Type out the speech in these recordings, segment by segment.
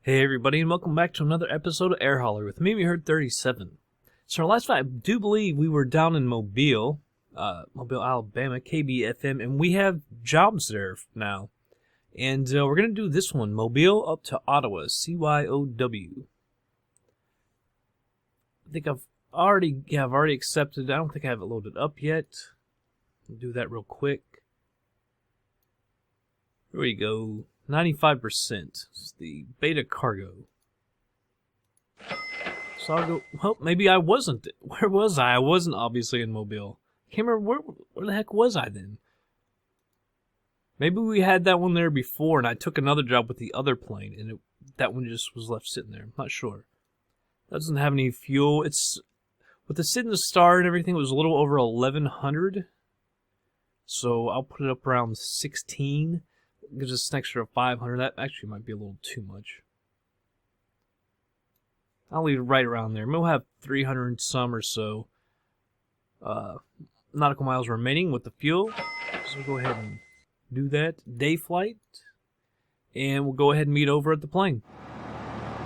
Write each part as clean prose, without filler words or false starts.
Hey everybody, and welcome back to another episode of Air Holler with me, we heard 37. So our last fight, I do believe we were down in Mobile, Alabama, KBFM, and we have jobs there now. And we're going to do this one, Mobile up to Ottawa, CYOW. I think I've already accepted. I don't think I have it loaded up yet. I'll do that real quick. Here we go. 95%. It's the beta cargo. So I'll go. Well, maybe I wasn't. Where was I? I wasn't obviously in Mobile. Can't remember where the heck was I then? Maybe we had that one there before, and I took another job with the other plane, and that one just was left sitting there. I'm not sure. That doesn't have any fuel. It's with the Sit in the Star and everything. It was a little over 1,100. So I'll put it up around 16. Gives us an extra 500. That actually might be a little too much. I'll leave it right around there. We'll have 300 and some or so nautical miles remaining with the fuel. So we'll go ahead and do that. Day flight. And we'll go ahead and meet over at the plane.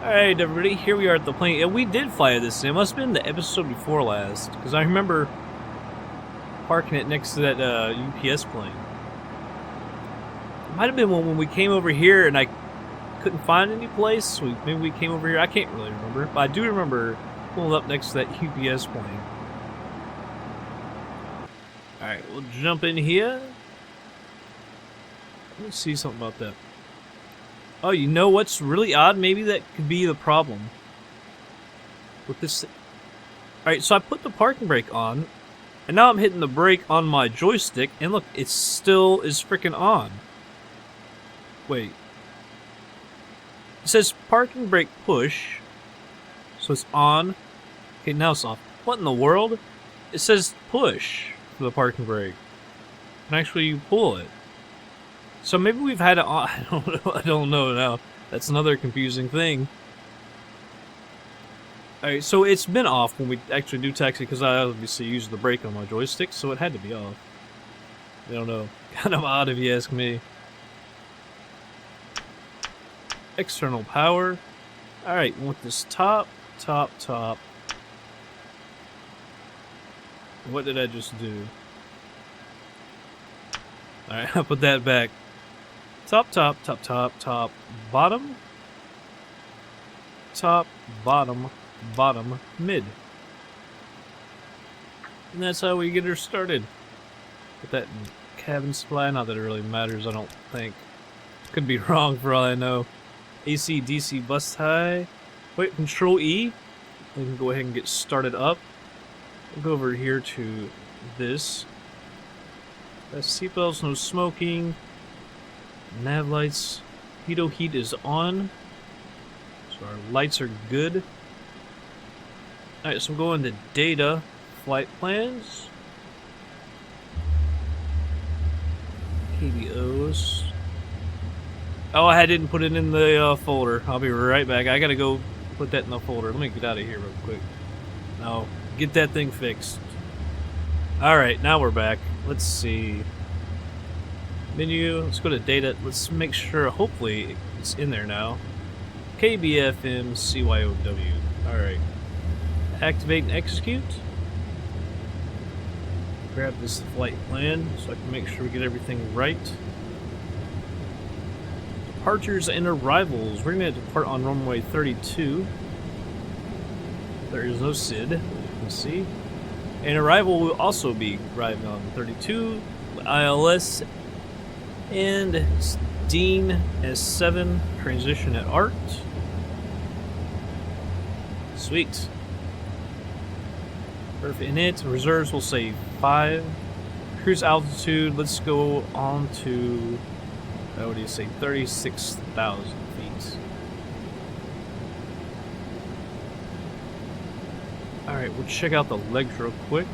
Alright, everybody. Here we are at the plane. And we did fly this. It must have been the episode before last. Because I remember parking it next to that UPS plane. Might have been when we came over here and I couldn't find any place. Maybe we came over here. I can't really remember. But I do remember pulling up next to that UPS plane. Alright, we'll jump in here. Let me see something about that. Oh, you know what's really odd? Maybe that could be the problem with this. Alright, so I put the parking brake on. And now I'm hitting the brake on my joystick. And look, it still is freaking on. Wait. It says parking brake push. So it's on. Okay, now it's off. What in the world? It says push for the parking brake. And actually you pull it. So maybe we've had it on. I don't know now. That's another confusing thing. Alright, so it's been off when we actually do taxi because I obviously use the brake on my joystick, so it had to be off. I don't know. Kind of odd if you ask me. External power. Alright, we want this top. What did I just do? Alright, I'll put that back. Top, bottom. Top, bottom, mid. And that's how we get her started. Put that in cabin supply. Not that it really matters, I don't think. Could be wrong for all I know. AC, DC, bus high. Wait, Control E. We can go ahead and get started up. We'll go over here to this. Seatbelts, no smoking. Nav lights. Heat is on. So our lights are good. Alright, so we'll go into data. Flight plans. KBOs. Oh, I didn't put it in the folder. I'll be right back. I gotta go put that in the folder. Let me get out of here real quick. No, get that thing fixed. Alright, now we're back. Let's see. Menu, let's go to data. Let's make sure, hopefully, it's in there now. KBFM CYOW. Alright. Activate and execute. Grab this flight plan so I can make sure we get everything right. Departures and arrivals. We're going to depart on runway 32. There is no SID, as you can see. And arrival will also be arriving on 32. ILS and Dean S7. Transition at ART. Sweet. Perfect. In it, reserves will say 5. Cruise altitude, let's go on to, what do you say, 36,000 feet. Alright, we'll check out the legs real quick.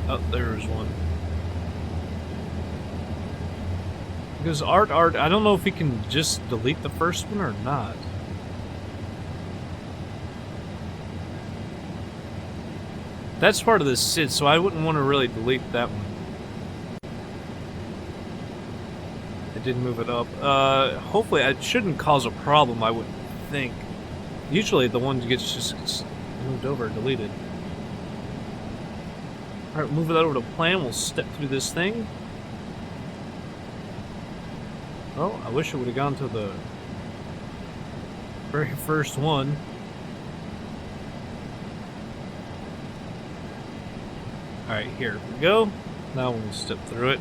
Oh, there's one. Because ART, I don't know if we can just delete the first one or not. That's part of the SID, so I wouldn't want to really delete that one. did move it up. Hopefully it shouldn't cause a problem, I wouldn't think. Usually the one gets just moved over, deleted. Alright, move that over to plan. We'll step through this thing. Oh, I wish it would have gone to the very first one. Alright, here we go. Now we'll step through it.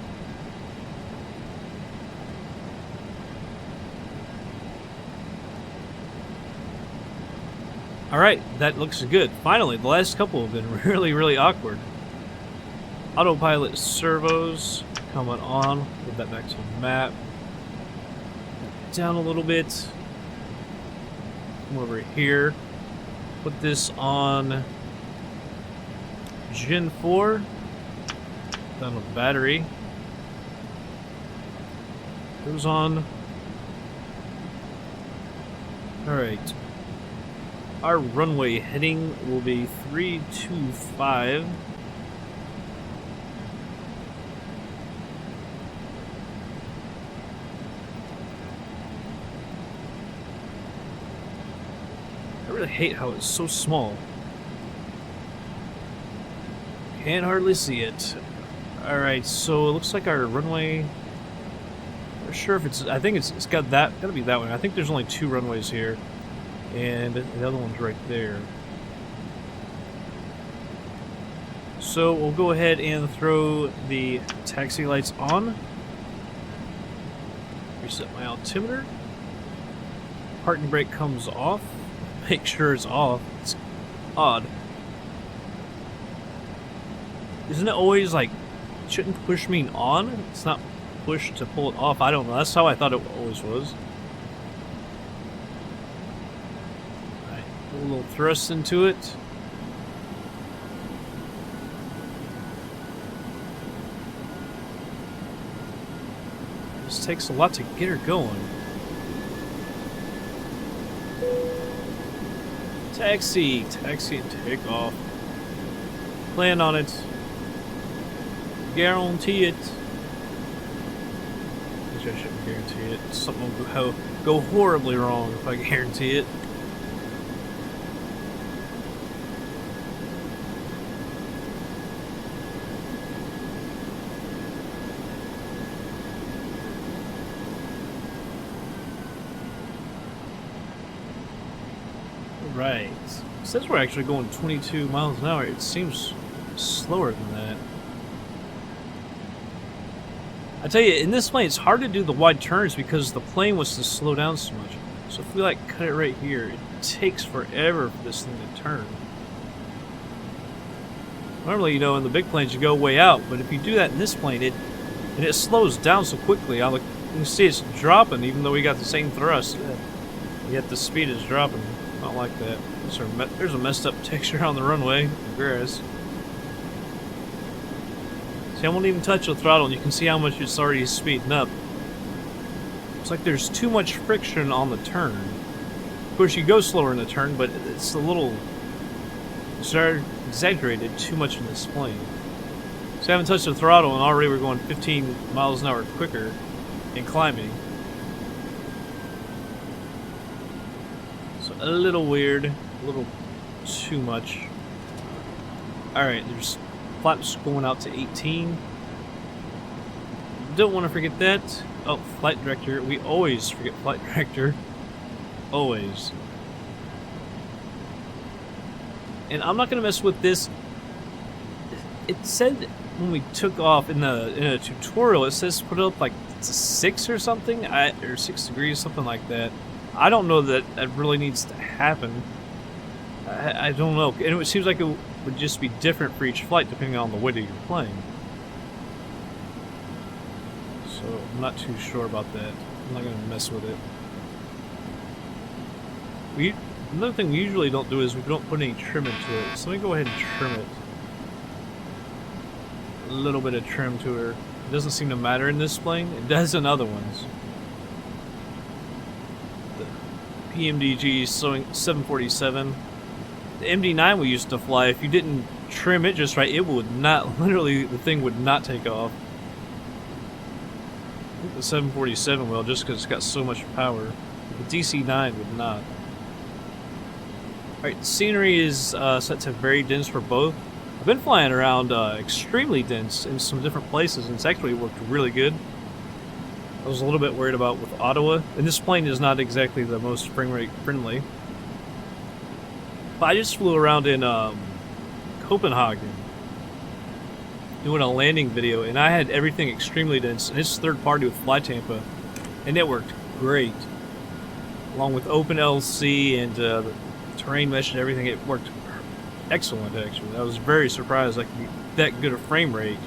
Alright, that looks good. Finally, the last couple have been really, really awkward. Autopilot servos coming on. Put that back to the map. Down a little bit. Come over here. Put this on Gen 4. Down with battery. Goes on. Alright. Our runway heading will be 325. I really hate how it's so small. Can't hardly see it. Alright, so it looks like our runway... I'm not sure if it's... I think it's got that... gotta be that one. I think there's only 2 runways here. And the other one's right there. So we'll go ahead and throw the taxi lights on. Reset my altimeter. Parking brake comes off. Make sure it's off. It's odd. Isn't it always like, shouldn't push mean on? It's not push to pull it off. I don't know. That's how I thought it always was. Alright, put a little thrust into it. This takes a lot to get her going. Taxi, and take off. Plan on it. Guarantee it. Which I shouldn't guarantee it. Something will go horribly wrong if I guarantee it. Right. It says we're actually going 22 miles an hour. It seems slower than that. I tell you, in this plane, it's hard to do the wide turns because the plane wants to slow down so much. So if we like cut it right here, it takes forever for this thing to turn. Normally, you know, in the big planes, you go way out, but if you do that in this plane, it slows down so quickly. You can see it's dropping, even though we got the same thrust. Yet the speed is dropping. Not like that. There's a messed up texture on the runway. The grass. See, I won't even touch the throttle, and you can see how much it's already speeding up. It's like there's too much friction on the turn. Of course, you go slower in the turn, but it's a little exaggerated too much in this plane. So I haven't touched the throttle, and already we're going 15 miles an hour quicker and climbing. So a little weird, a little too much. Alright, there's flaps going out to 18. Don't want to forget that. Oh, flight director. We always forget flight director. Always. And I'm not going to mess with this. It said when we took off in a tutorial, it says put it up like it's a 6 or something, or 6 degrees, something like that. I don't know that that really needs to happen. I don't know. And it seems like it would just be different for each flight depending on the weight of your plane. So I'm not too sure about that. I'm not going to mess with it. Another thing we usually don't do is we don't put any trim into it. So let me go ahead and trim it. A little bit of trim to her. It doesn't seem to matter in this plane. It does in other ones. The PMDG 747. The MD-9 we used to fly, if you didn't trim it just right, it would not, literally, the thing would not take off. the 747 will, just because it's got so much power. The DC-9 would not. Alright, scenery is set to very dense for both. I've been flying around extremely dense in some different places, and it's actually worked really good. I was a little bit worried about with Ottawa, and this plane is not exactly the most frame rate friendly. But I just flew around in Copenhagen doing a landing video, and I had everything extremely dense, and it's third party with FlightSim, and it worked great. Along with OpenLC and the terrain mesh and everything, it worked excellent actually. I was very surprised I could get that good a frame rate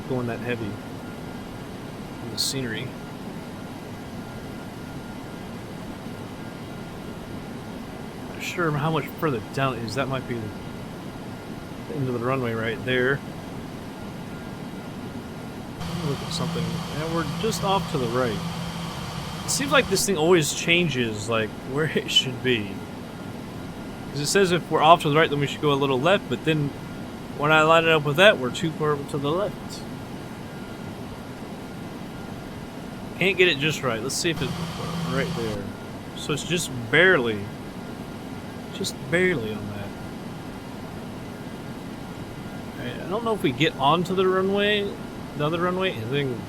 going that heavy in the scenery. Not sure how much further down it is. That might be the end of the runway right there. Let me look at something. And we're just off to the right. It seems like this thing always changes like where it should be. Because it says if we're off to the right, then we should go a little left, but then when I line it up with that, we're too far to the left. Can't get it just right. Let's see if it's right there. So it's just barely on that. Right, I don't know if we get onto the runway, the other runway, and then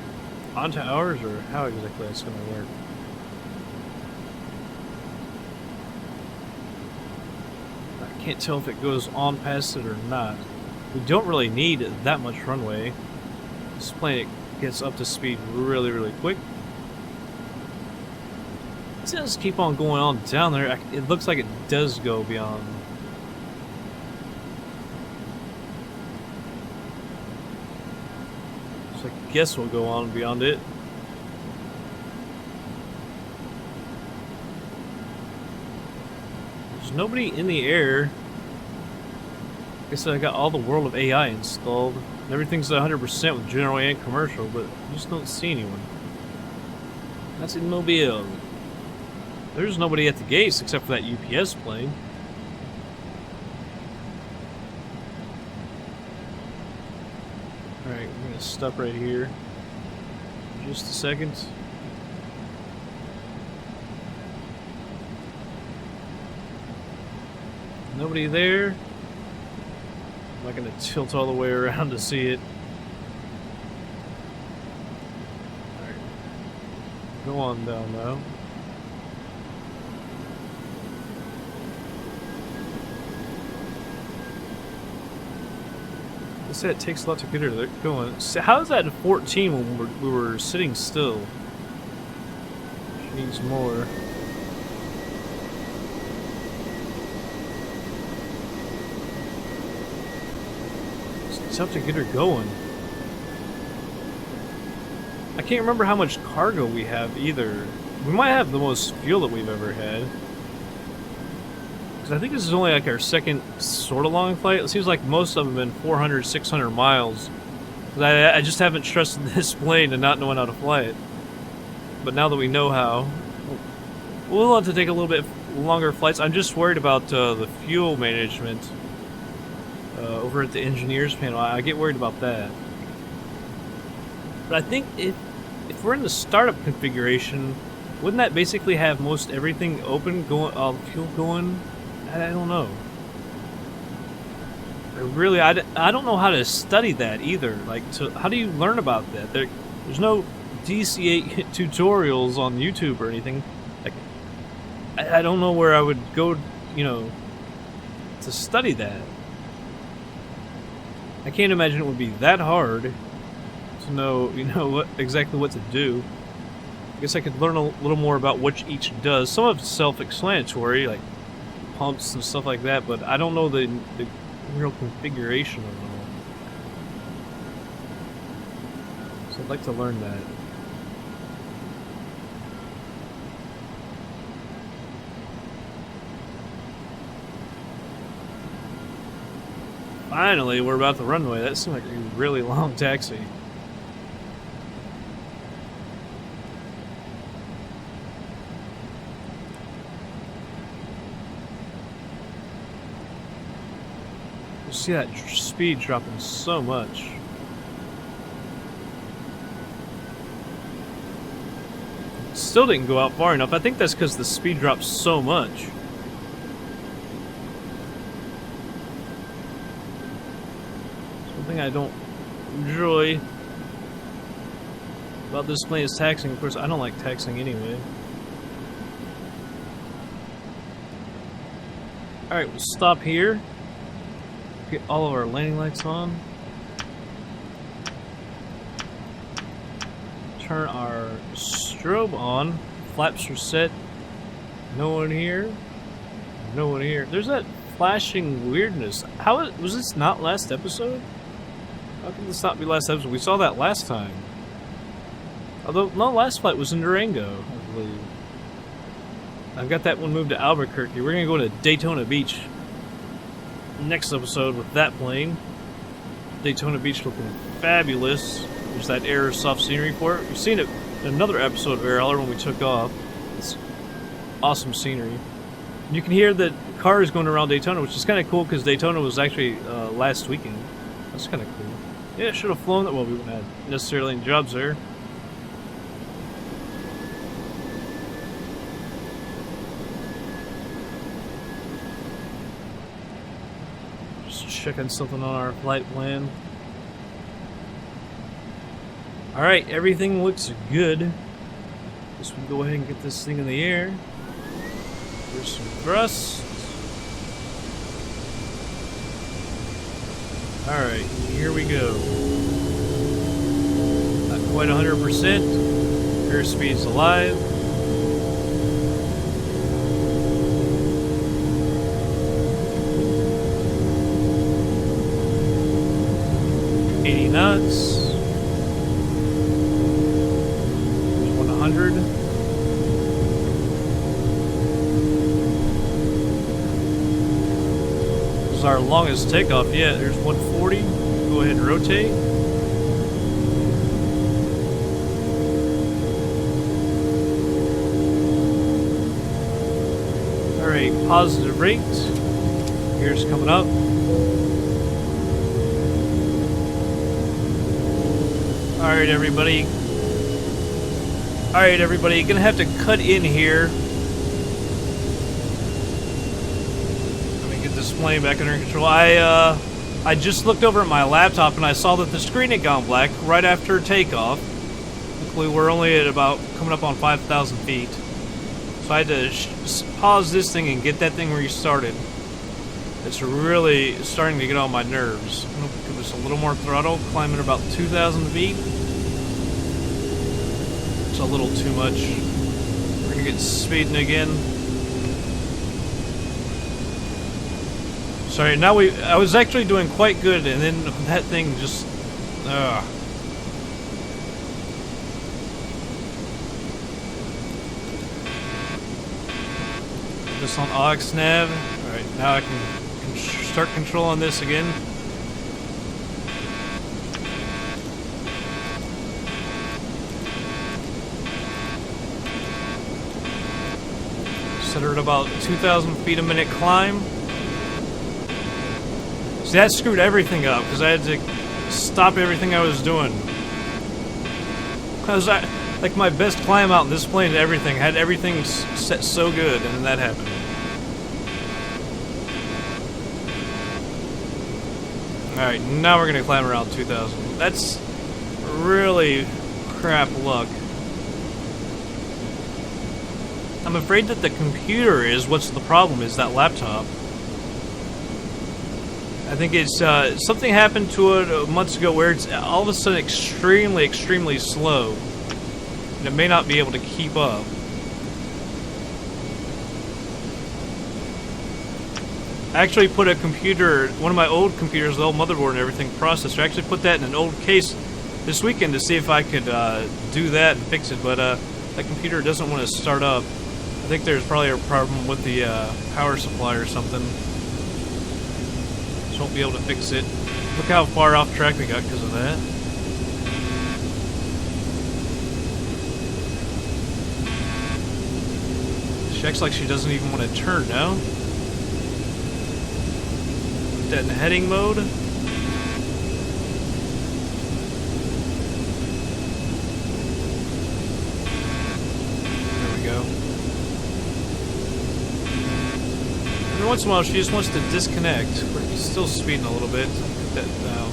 onto ours, or how exactly that's going to work. I can't tell if it goes on past it or not. We don't really need that much runway. This plane gets up to speed really, really quick. It does keep on going on down there. It looks like it does go beyond. So I guess we'll go on beyond it. There's nobody in the air. Like I said, I got all the World of AI installed. Everything's 100% with general and commercial, but I just don't see anyone. That's in Mobile. There's nobody at the gates except for that UPS plane. Alright, we're gonna stop right here. Just a second. Nobody there. I'm not gonna tilt all the way around to see it. Alright. Go on down now. I said it takes a lot to get her going. So how is that at 14 when we were sitting still? She needs more. It's tough to get her going. I can't remember how much cargo we have either. We might have the most fuel that we've ever had. I think this is only like our second sort of long flight. It seems like most of them have been 400, 600 miles. I just haven't trusted this plane and not knowing how to fly it. But now that we know how, we'll have to take a little bit longer flights. I'm just worried about the fuel management over at the engineers panel. I get worried about that. But I think if we're in the startup configuration, wouldn't that basically have most everything open, going, fuel going? I don't know. I don't know how to study that either. Like, how do you learn about that? There's no DC-8 tutorials on YouTube or anything. Like, I don't know where I would go, to study that. I can't imagine it would be that hard to know, exactly what to do. I guess I could learn a little more about what each does. Some of it's self-explanatory, like pumps and stuff like that, but I don't know the real configuration of it all. So I'd like to learn that. Finally, we're about the runway. That seemed like a really long taxi. You see that speed dropping so much. still didn't go out far enough. I think that's because the speed drops so much. Something I don't enjoy about this plane is taxiing. Of course, I don't like taxiing anyway. Alright, we'll stop here. Get all of our landing lights on. Turn our strobe on. Flaps are set. No one here. No one here. There's that flashing weirdness. How was this not last episode? How can this not be last episode? We saw that last time. Although, no, last flight was in Durango, I believe. I've got that one moved to Albuquerque. We're going to go to Daytona Beach next episode with that plane. Daytona Beach looking fabulous. There's that Air soft scenery for it. We've seen it in another episode of Air Holler when we took off. It's awesome scenery. And you can hear the cars going around Daytona, which is kind of cool because Daytona was actually last weekend. That's kind of cool. Yeah, it should have flown that. Well, we wouldn't have necessarily any jobs there. Just checking something on our flight plan. Alright, everything looks good. Just we'll go ahead and get this thing in the air. There's some thrust. Alright, here we go. Not quite 100%. Airspeed's alive. Knots. 100. This is our longest takeoff yet. There's 140. Go ahead and rotate. Alright, positive rate. Here's coming up. Alright, everybody. Alright, everybody. Gonna have to cut in here. Let me get this plane back under control. I just looked over at my laptop and I saw that the screen had gone black right after takeoff. Luckily, we're only at about coming up on 5,000 feet. So I had to pause this thing and get that thing restarted. It's really starting to get on my nerves. I'm gonna give this a little more throttle, climbing about 2,000 feet. It's a little too much. We're gonna get speeding again. Sorry, now I was actually doing quite good, and then that thing just, This on aux nav. Alright, now I can start controlling this again. Set her at about 2,000 feet a minute climb. See, that screwed everything up because I had to stop everything I was doing. Like my best climb out in this plane and everything, had everything set so good, and then that happened. Alright, now we're gonna climb around 2,000. That's really crap luck. I'm afraid that the computer is what's the problem, is that laptop. I think it's, something happened to it months ago where it's all of a sudden extremely, extremely slow. And it may not be able to keep up. I actually put a computer, one of my old computers, the old motherboard and everything, processor, I actually put that in an old case this weekend to see if I could do that and fix it, but that computer doesn't want to start up. I think there's probably a problem with the power supply or something. Just won't be able to fix it. Look how far off track we got because of that. She acts like she doesn't even want to turn now. Put that in heading mode. once in a while she just wants to disconnect. We're still speeding a little bit. Put that down.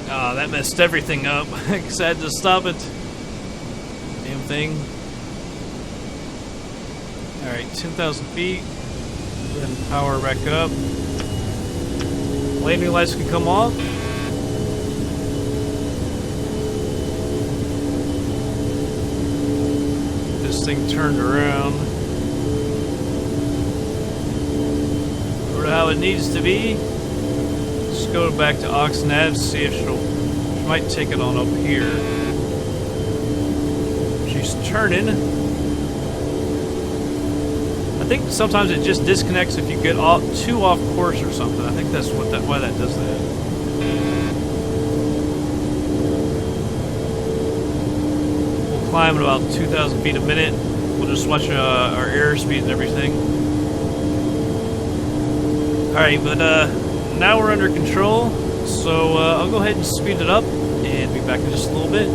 Ah, that messed everything up. Because I had to stop it. Damn thing. Alright, 10,000 feet. Go ahead and power back up. Landing lights can come off. Get this thing turned around. Or how it needs to be. Let's go back to Oxnab, see if she might take it on up here. She's turning. I think sometimes it just disconnects if you get too off course or something. I think that's why that does that. We'll climb at about 2,000 feet a minute. We'll just watch our airspeed and everything. Alright, but now we're under control, so I'll go ahead and speed it up and be back in just a little bit.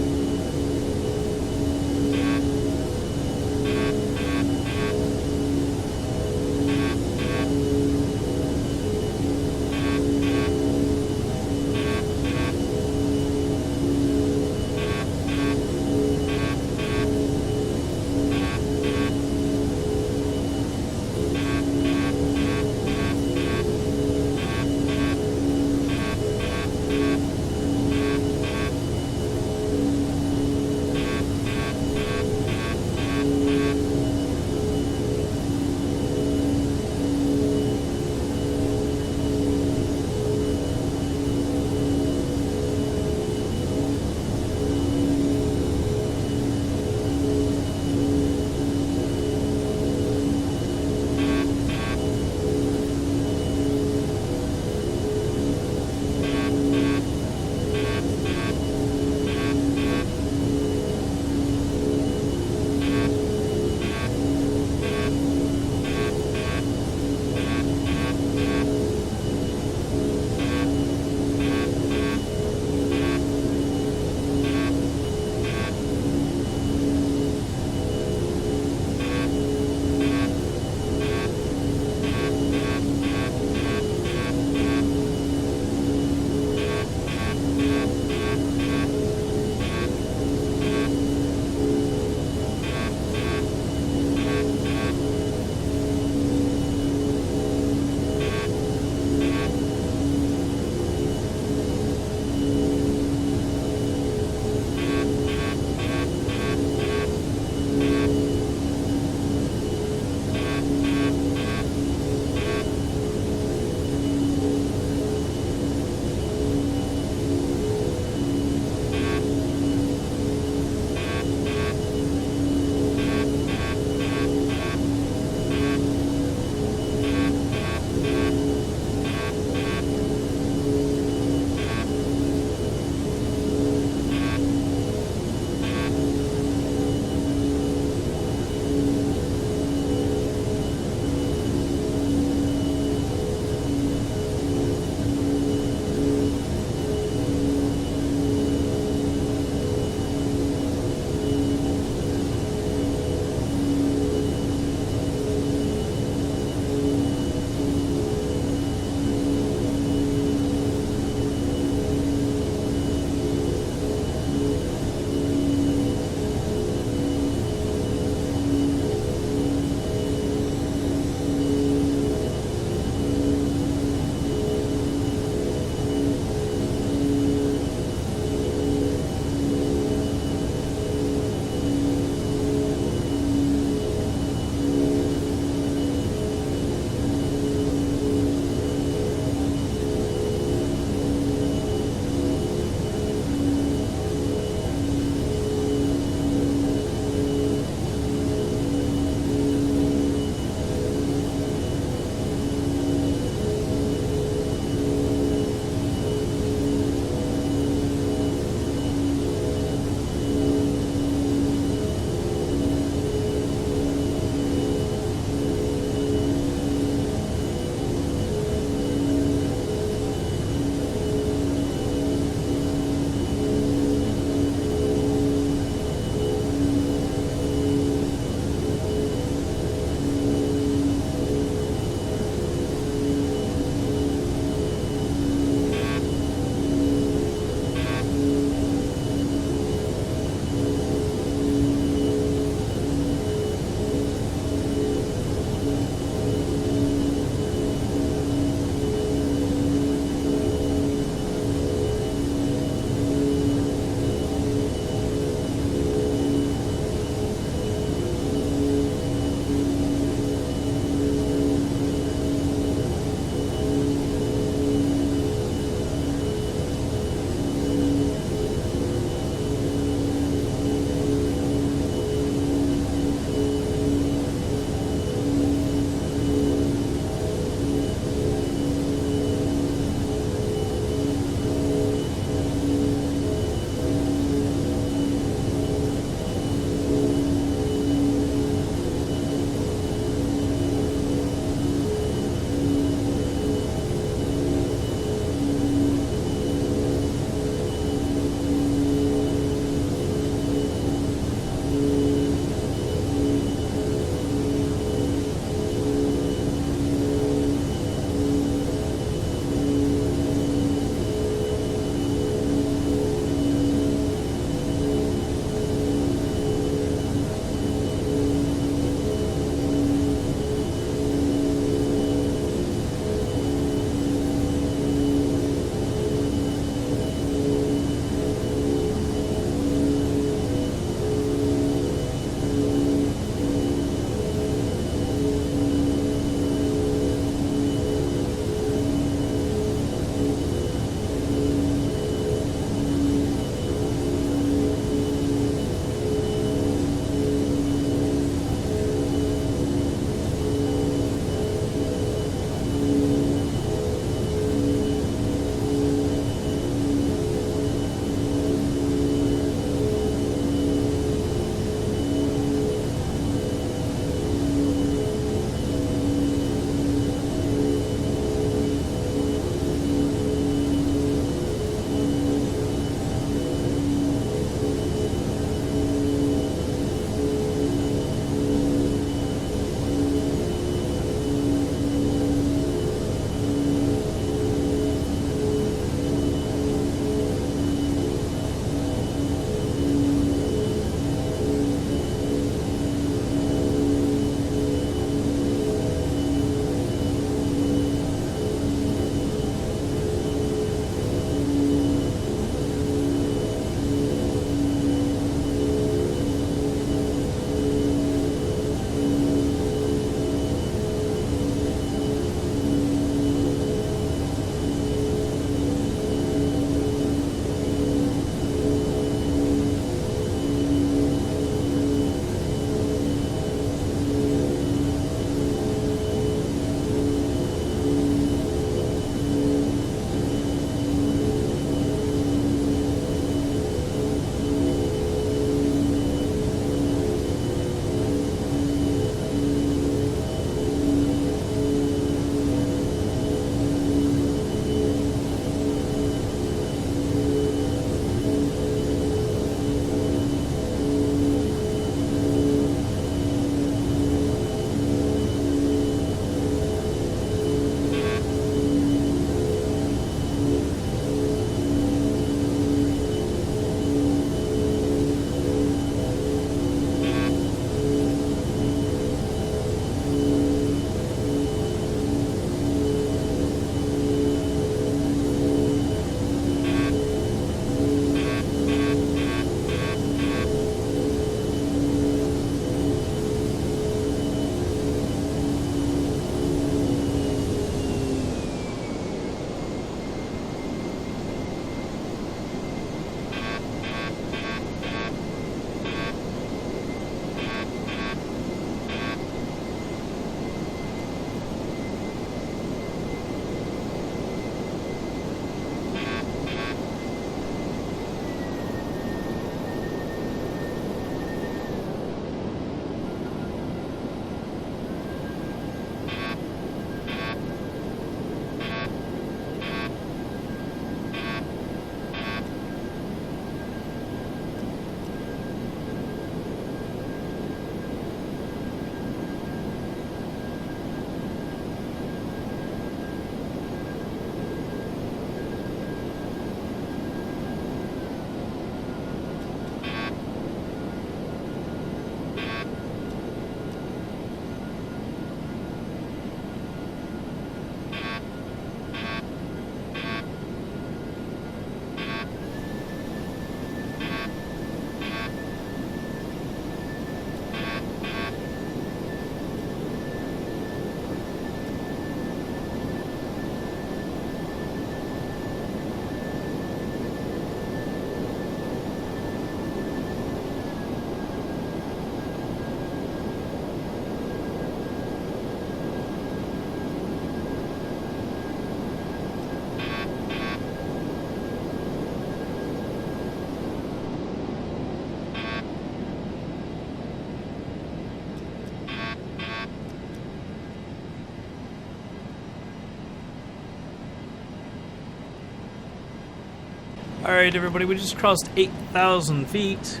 Alright, everybody, we just crossed 8,000 feet.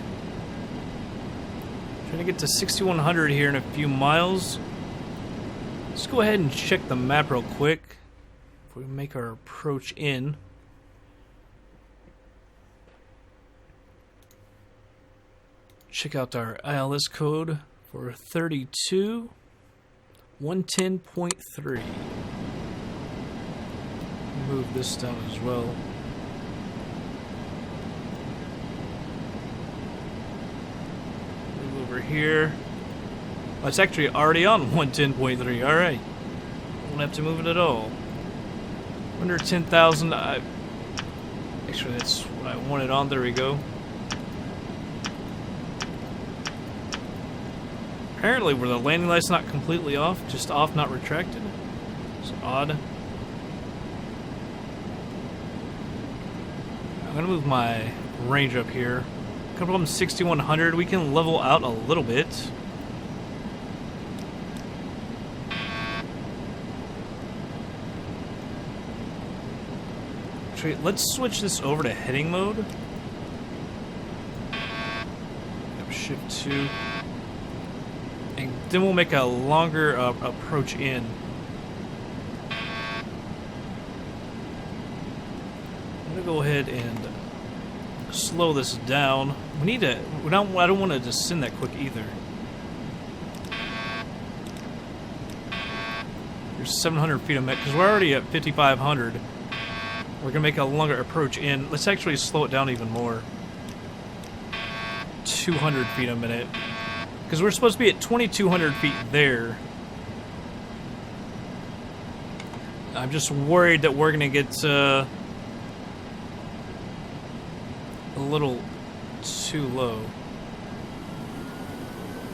Trying to get to 6,100 here in a few miles. Let's go ahead and check the map real quick before we make our approach in. Check out our ILS code for 32-110.3. Move this down as well. Move over here. Oh, it's actually already on 110.3. Alright. Won't have to move it at all. Under 10,000. Actually, that's what I wanted on. There we go. Apparently, were the landing lights not completely off? Just off, not retracted? It's odd. I'm gonna move my range up here. Coming from 6,100, we can level out a little bit. Actually, let's switch this over to heading mode. Shift 2. And then we'll make a longer approach in. I'm gonna go ahead and slow this down. We need to. I don't want to descend that quick either. There's 700 feet of Mach because we're already at 5,500. We're gonna make a longer approach in. Let's actually slow it down even more. 200 feet a minute. Because we're supposed to be at 2,200 feet there. I'm just worried that we're going to get a little too low.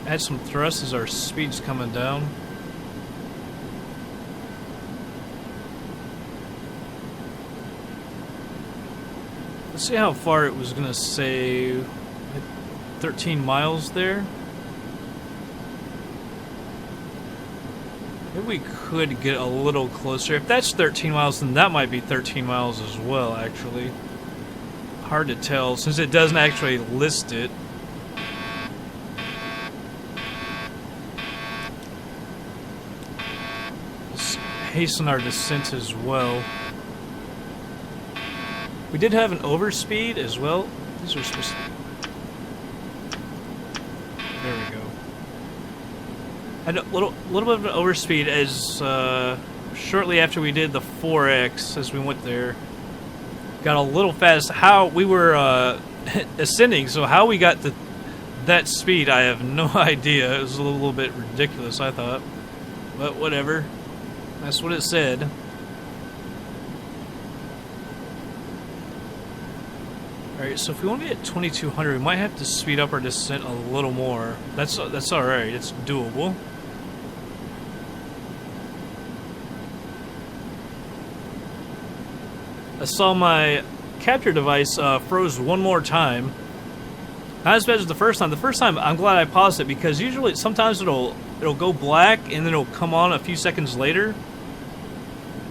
Add some thrust as our speed's coming down. Let's see how far it was going to say. 13 miles there. Maybe we could get a little closer. If that's 13 miles, then that might be 13 miles as well, actually. Hard to tell, since it doesn't actually list it. Let's hasten our descent as well. We did have an overspeed as well. These are supposed to... There we go. Had a little bit of an overspeed as shortly after we did the 4X as we went there. Got a little fast. How we were ascending, so how we got to that speed, I have no idea. It was a little bit ridiculous, I thought. But whatever. That's what it said. Alright, so if we want to be at 2,200, we might have to speed up our descent a little more. That's alright, it's doable. I saw my capture device froze one more time. Not as bad as the first time. The first time, I'm glad I paused it because usually, sometimes it'll go black and then it'll come on a few seconds later.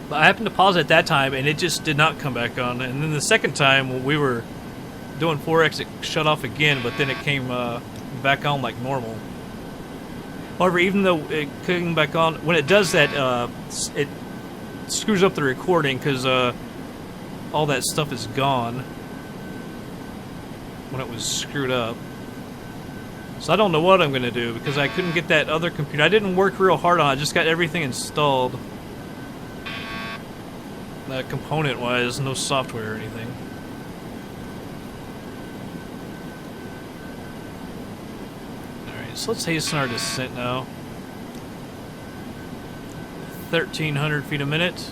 But I happened to pause it at that time and it just did not come back on. And then the second time, when we were doing 4X, it shut off again, but then it came back on like normal. However, even though it came back on, when it does that, it screws up the recording because all that stuff is gone when it was screwed up. So I don't know what I'm going to do because I couldn't get that other computer. I didn't work real hard on it. I just got everything installed. Component-wise, no software or anything. Alright, so let's hasten our descent now. 1,300 feet a minute.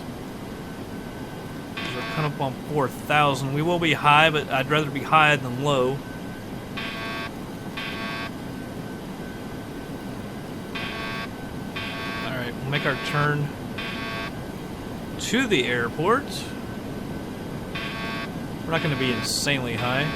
We're coming up on 4,000. We will be high, but I'd rather be high than low. Alright, we'll make our turn to the airport. We're not going to be insanely high.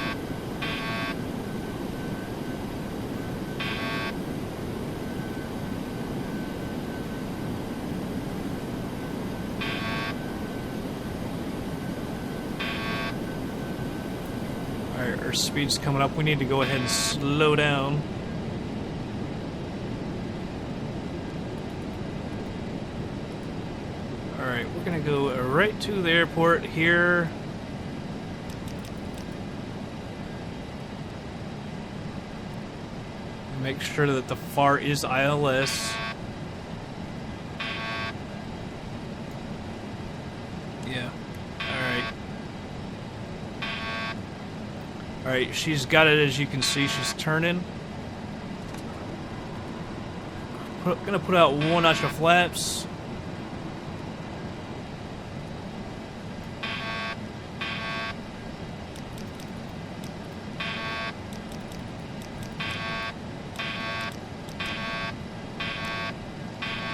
speed's coming up. We need to go ahead and slow down. Alright, we're gonna go right to the airport here. Make sure that the FAR is ILS. Yeah. Alright. Alright, she's got it, as you can see. She's turning. Gonna put out one notch of flaps.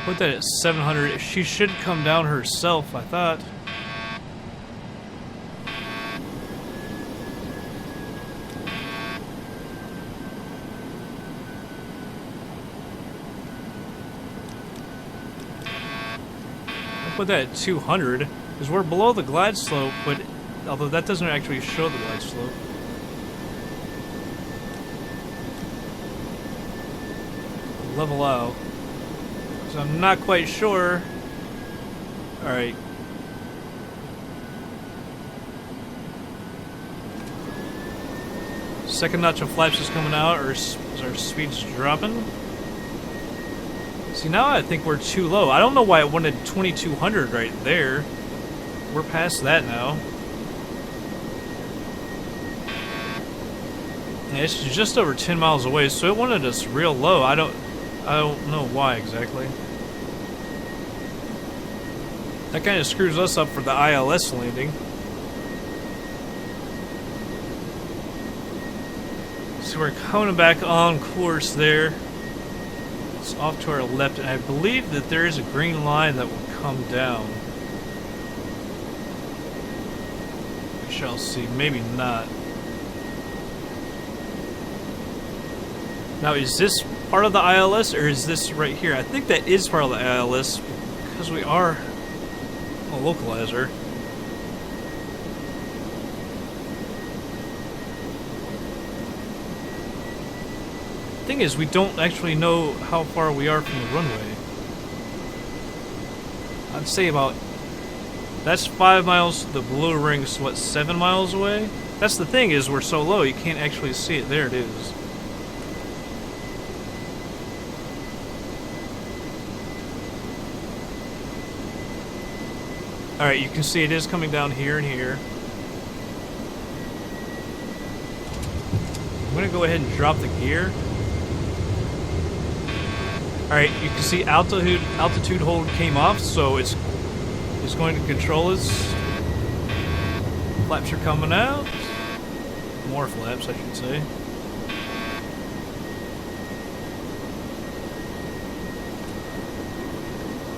Put that at 700. She should come down herself, I thought. I'll put that at 200, because we're below the glide slope, but although that doesn't actually show the glide slope. Level out. So I'm not quite sure. Alright. Second notch of flaps is coming out, or is our speed's dropping? See, now I think we're too low. I don't know why it wanted 2200 right there. We're past that now. Yeah, it's just over 10 miles away, so it wanted us real low. I don't know why exactly. That kind of screws us up for the ILS landing. So we're coming back on course there. It's off to our left, and I believe that there is a green line that will come down. We shall see. Maybe not. Now, is this part of the ILS, or is this right here? I think that is part of the ILS, because we are a localizer. Thing is, we don't actually know how far we are from the runway. I'd say about... That's 5 miles. The blue ring's, what, 7 miles away? That's the thing, is we're so low, you can't actually see it. There it is. Alright, you can see it is coming down here and here. I'm going to go ahead and drop the gear. Alright, you can see altitude hold came off, so it's going to control us. Flaps are coming out. More flaps, I should say.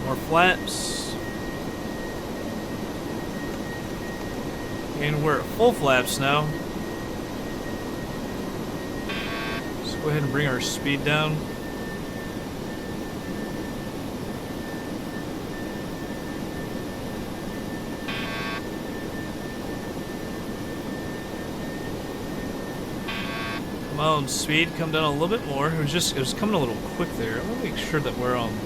More flaps. And we're at full flaps now. Let's go ahead and bring our speed down. Come on, speed, come down a little bit more. It was coming a little quick there. I want to make sure that we're on.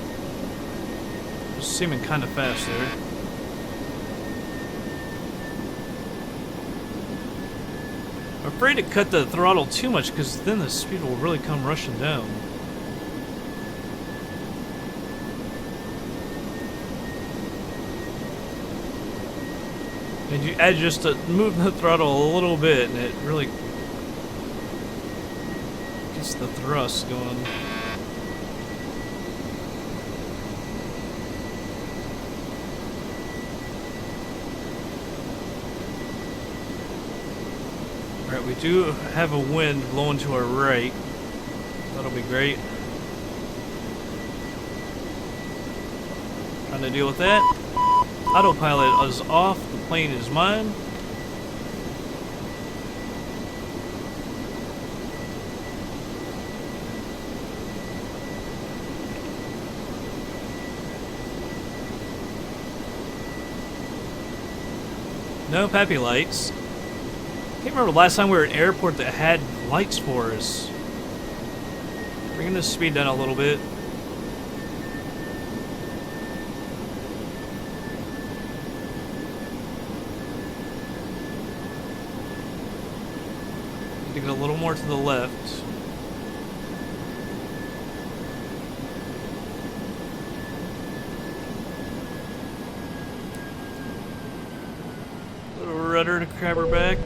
It's seeming kind of fast there. I'm afraid to cut the throttle too much, because then the speed will really come rushing down. And you add just to move the throttle a little bit, and it really gets the thrust going. Alright, we do have a wind blowing to our right. That'll be great. Trying to deal with that. Autopilot is off, the plane is mine. No PAPI lights. can't remember the last time we were at an airport that had lights for us. Bringing the speed down a little bit. Need to get a little more to the left. Little rudder to grab her back.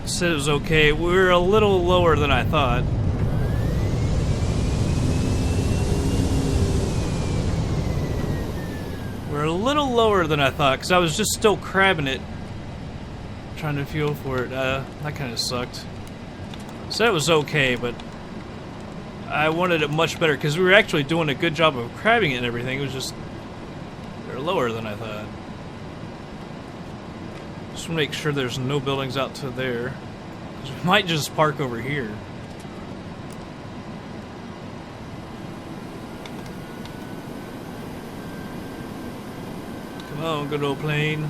Said it was okay. We were a little lower than I thought. We're a little lower than I thought because I was just still crabbing it, trying to feel for it. That kind of sucked. Said it was okay, but I wanted it much better because we were actually doing a good job of crabbing it and everything. It was just they're lower than I thought. Just want to make sure there's no buildings out to there. We might just park over here. Come on, good old plane.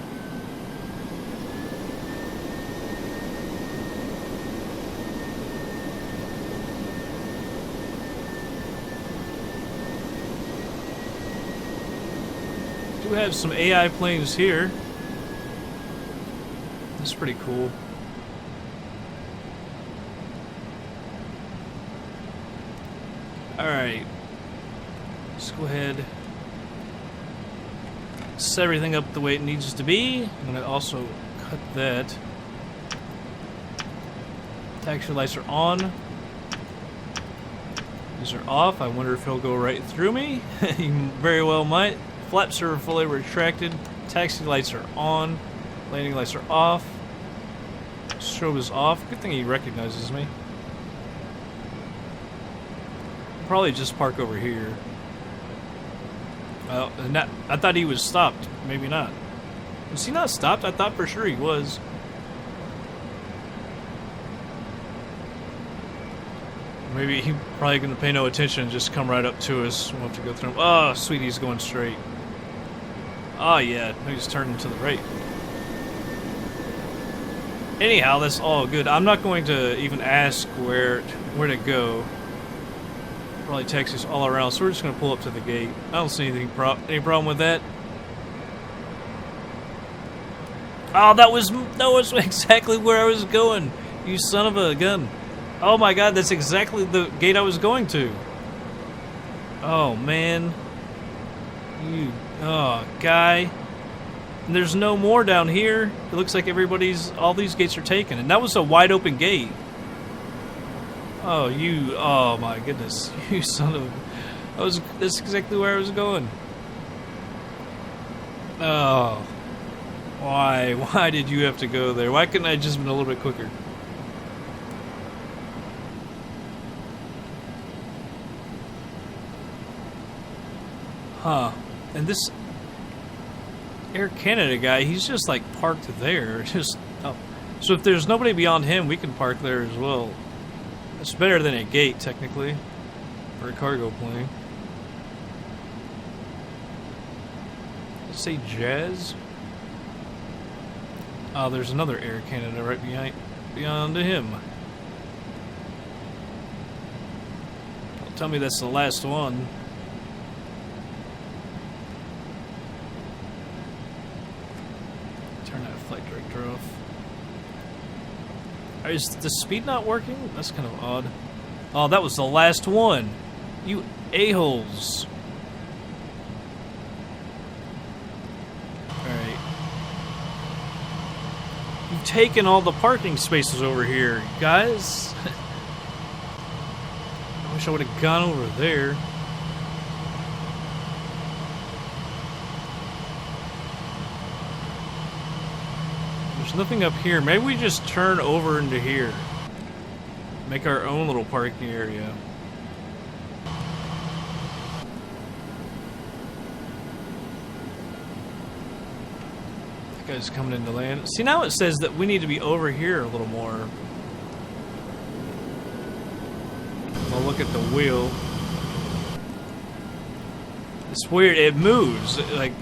Do have some AI planes here. That's pretty cool. Alright. Let's go ahead. Set everything up the way it needs to be. I'm going to also cut that. Taxi lights are on. These are off. I wonder if he'll go right through me. He very well might. Flaps are fully retracted. Taxi lights are on. Landing lights are off. Strobe is off. Good thing he recognizes me. Probably just park over here. Well, I thought he was stopped. Maybe not. Was he not stopped? I thought for sure he was. Maybe he probably gonna pay no attention and just come right up to us. We'll have to go through him. Oh, sweet, he's going straight. Oh yeah, he's turning to the right. Anyhow, that's all good. I'm not going to even ask where to go. Probably taxis all around, so we're just going to pull up to the gate. I don't see any problem with that. Oh, that was exactly where I was going. You son of a gun. Oh my god, that's exactly the gate I was going to. Oh man. You, guy. And there's no more down here. It looks like all these gates are taken. And that was a wide open gate. Oh my goodness. You son of, that's exactly where I was going. Oh. Why did you have to go there? Why couldn't I have just been a little bit quicker? Huh. And this Air Canada guy, he's just like parked there. So if there's nobody beyond him, we can park there as well. It's better than a gate, technically, for a cargo plane. Let's say Jazz. Oh, there's another Air Canada right beyond him. Don't tell me that's the last one. Turn that flight director off. Is the speed not working? That's kind of odd. Oh, that was the last one. You a-holes. Alright. You've taken all the parking spaces over here, guys. I wish I would have gone over there. There's nothing up here. Maybe we just turn over into here. Make our own little parking area. That guy's coming into land. See, now it says that we need to be over here a little more. I'll look at the wheel. It's weird. It moves. Like,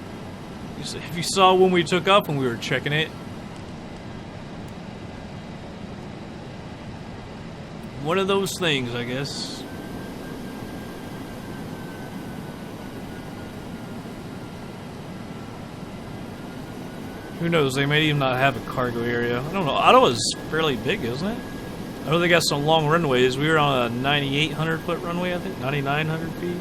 If you saw when we took off when we were checking it. One of those things, I guess. Who knows? They may even not have a cargo area. I don't know. Ottawa's fairly big, isn't it? I know they got some long runways. We were on a 9,800 foot runway, I think. 9,900 feet.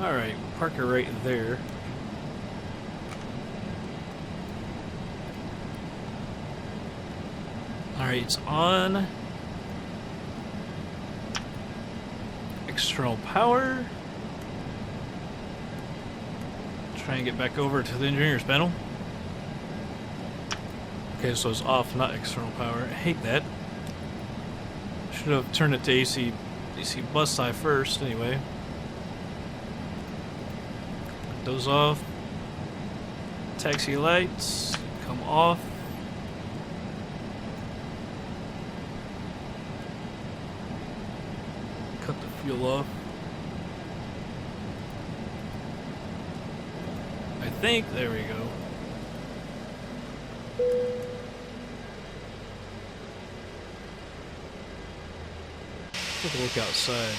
Alright, park her right there. Alright, it's on. External power. Try and get back over to the engineer's panel. Okay, so it's off, not external power. I hate that. Should have turned it to AC BusFSI first, anyway. Those off. Taxi lights come off. Cut the fuel off. I think, there we go. Take a look outside.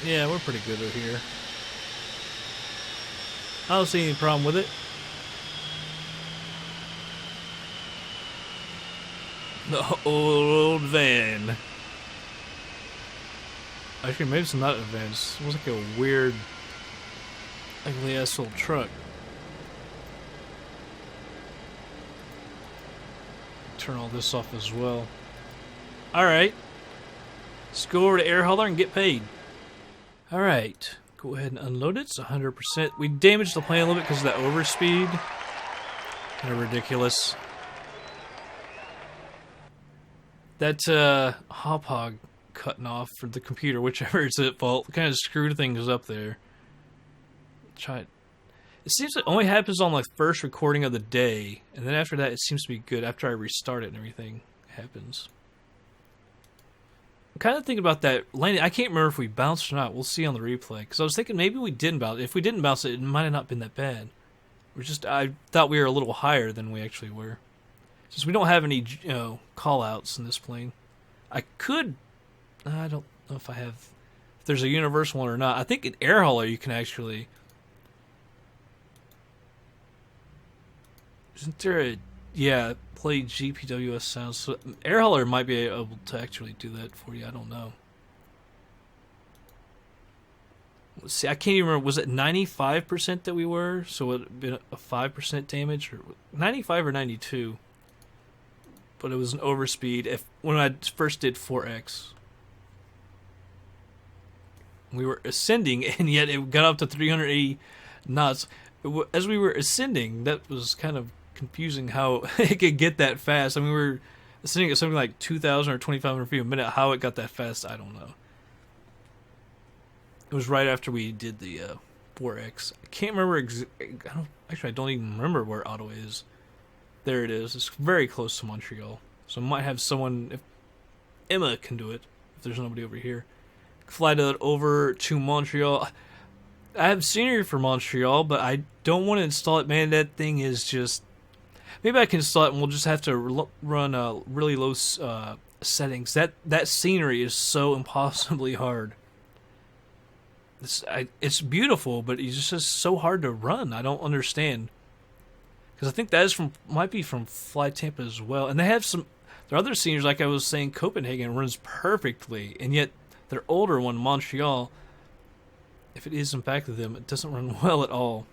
Yeah, we're pretty good over here. I don't see any problem with it. The old van. Actually, maybe it's not a van. It looks like a weird, ugly ass little truck. Turn all this off as well. Alright. Let's go over to air hauler and get paid. Alright. Go ahead and unload it. It's 100%. We damaged the plane a little bit because of that overspeed. Kind of ridiculous. That hop hog cutting off for the computer, whichever is at fault, kind of screwed things up there. It seems it only happens on like first recording of the day, and then after that it seems to be good. After I restart it and everything happens. I'm kind of thinking about that landing. I can't remember if we bounced or not. We'll see on the replay. Because I was thinking maybe we didn't bounce. If we didn't bounce it, it might have not been that bad. I thought we were a little higher than we actually were. Since we don't have any, call outs in this plane. I don't know if I have, if there's a universal one or not. I think in air hauler you can actually, isn't there a, yeah, play GPWS sounds. So air hauler might be able to actually do that for you. I don't know. Let's see, I can't even remember. Was it 95% that we were? So it would have been a 5% damage? Or 95 or 92? But it was an overspeed. When I first did 4X. We were ascending, and yet it got up to 380 knots. As we were ascending, that was kind of confusing how it could get that fast. I mean, we were ascending at something like 2,000 or 2,500 feet a minute. How it got that fast, I don't know. It was right after we did the 4X. I can't remember. I don't even remember where Ottawa is. There it is. It's very close to Montreal. So I might have someone, if Emma can do it, if there's nobody over here, fly that over to Montreal. I have scenery for Montreal, but I don't want to install it. Man, that thing is just... Maybe I can install it and we'll just have to run really low settings. That scenery is so impossibly hard. It's beautiful, but it's just so hard to run. I don't understand. Because I think that is might be from Fly Tampa as well. And they have their other sceneries, like I was saying, Copenhagen runs perfectly. And yet, their older one, Montreal, if it is in fact of them, it doesn't run well at all.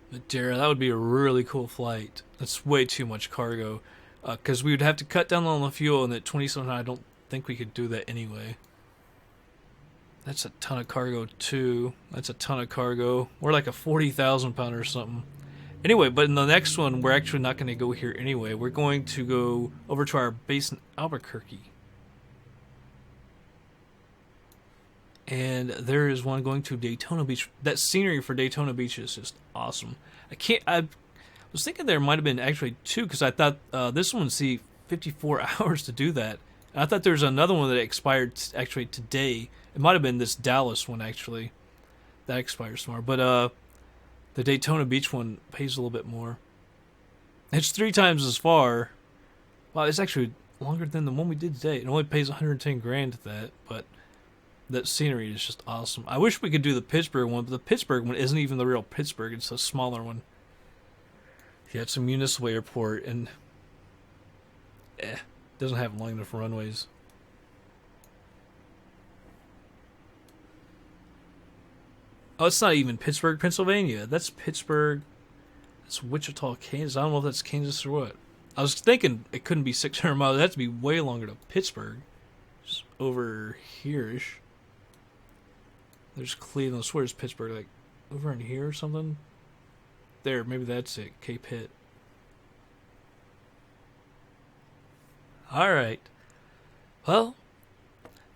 Madeira, that would be a really cool flight. That's way too much cargo. Because we would have to cut down on the fuel, and at 27, I don't think we could do that anyway. That's a ton of cargo, too. That's a ton of cargo. We're like a 40,000 pounder or something. Anyway, but in the next one, we're actually not going to go here anyway. We're going to go over to our base in Albuquerque. And there is one going to Daytona Beach. That scenery for Daytona Beach is just awesome. I was thinking there might have been actually two, because I thought this one would see 54 hours to do that. And I thought there was another one that expired actually today. It might have been this Dallas one, actually. That expires tomorrow. But the Daytona Beach one pays a little bit more. It's 3 times as far. Well, it's actually longer than the one we did today. It only pays 110 grand to that, but that scenery is just awesome. I wish we could do the Pittsburgh one, but the Pittsburgh one isn't even the real Pittsburgh. It's a smaller one. Yeah, it's a municipal airport, and doesn't have long enough runways. Oh, it's not even Pittsburgh, Pennsylvania. That's Pittsburgh. That's Wichita, Kansas. I don't know if that's Kansas or what. I was thinking it couldn't be 600 miles. It has to be way longer to Pittsburgh. Just over here-ish. There's Cleveland. I swear it's Pittsburgh. Like, over in here or something? There, maybe that's it. Cape Hit. Alright. Well,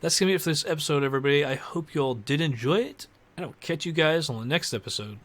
that's going to be it for this episode, everybody. I hope you all did enjoy it. And I'll catch you guys on the next episode.